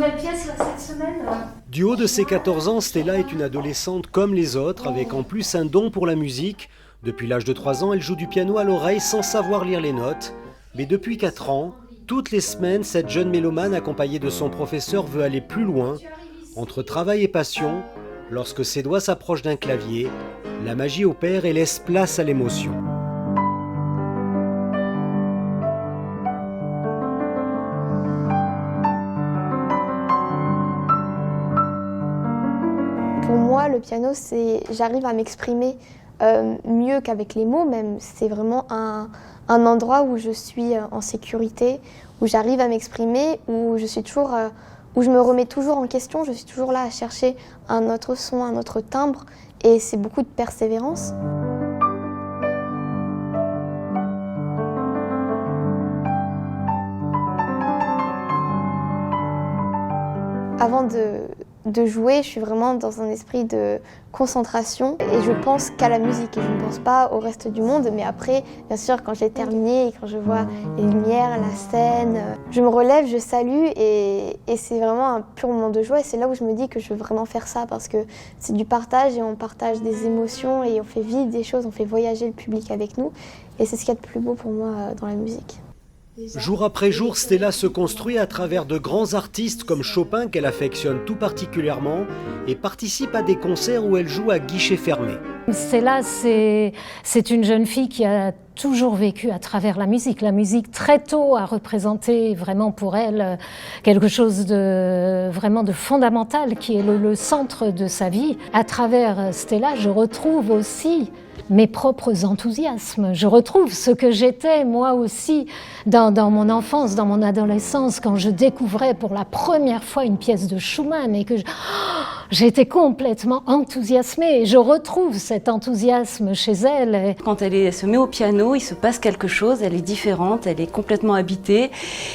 nouvelle pièce là, cette semaine. Du haut de ses 14 ans, Stella est une adolescente comme les autres, avec en plus un don pour la musique. Depuis l'âge de 3 ans, elle joue du piano à l'oreille sans savoir lire les notes. Mais depuis 4 ans, toutes les semaines, cette jeune mélomane accompagnée de son professeur veut aller plus loin. Entre travail et passion, lorsque ses doigts s'approchent d'un clavier, la magie opère et laisse place à l'émotion. Pour moi, le piano, j'arrive à m'exprimer mieux qu'avec les mots même. C'est vraiment un endroit où je suis en sécurité, où j'arrive à m'exprimer, où je me remets toujours en question. Je suis toujours là à chercher un autre son, un autre timbre, et c'est beaucoup de persévérance. Avant de jouer, je suis vraiment dans un esprit de concentration et je pense qu'à la musique et je ne pense pas au reste du monde. Mais après, bien sûr, quand j'ai terminé et quand je vois les lumières, la scène, je me relève, je salue et c'est vraiment un pur moment de joie. Et c'est là où je me dis que je veux vraiment faire ça parce que c'est du partage et on partage des émotions et on fait vivre des choses, on fait voyager le public avec nous. Et c'est ce qu'il y a de plus beau pour moi dans la musique. Jour après jour, Stella se construit à travers de grands artistes comme Chopin qu'elle affectionne tout particulièrement et participe à des concerts où elle joue à guichet fermé. Stella, c'est une jeune fille qui a toujours vécu à travers la musique. La musique très tôt a représenté vraiment pour elle quelque chose de vraiment de fondamental qui est le centre de sa vie. À travers Stella, je retrouve aussi mes propres enthousiasmes. Je retrouve ce que j'étais moi aussi dans mon enfance, dans mon adolescence, quand je découvrais pour la première fois une pièce de Schumann et que j'étais complètement enthousiasmée. Et je retrouve cet enthousiasme chez elle. Quand elle se met au piano, il se passe quelque chose, elle est différente, elle est complètement habitée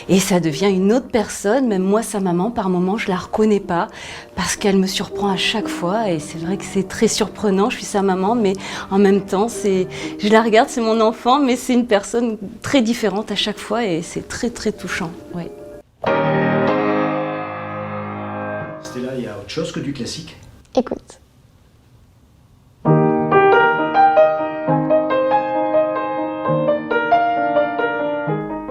et ça devient une autre personne. Même moi, sa maman, par moments, je la reconnais pas parce qu'elle me surprend à chaque fois et c'est vrai que c'est très surprenant. Je suis sa maman, mais en même temps, je la regarde, c'est mon enfant, mais c'est une personne très différente à chaque fois et c'est très très touchant. Ouais. Stella, il y a autre chose que du classique ? Écoute.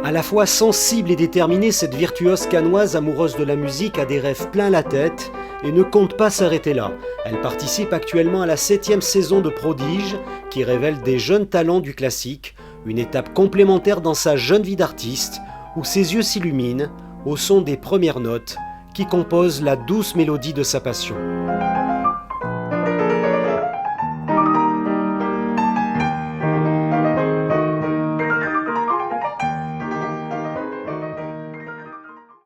À la fois sensible et déterminée, cette virtuose cannoise amoureuse de la musique a des rêves plein la tête et ne compte pas s'arrêter là. Elle participe actuellement à la 7e saison de Prodige qui révèle des jeunes talents du classique, une étape complémentaire dans sa jeune vie d'artiste où ses yeux s'illuminent au son des premières notes qui composent la douce mélodie de sa passion.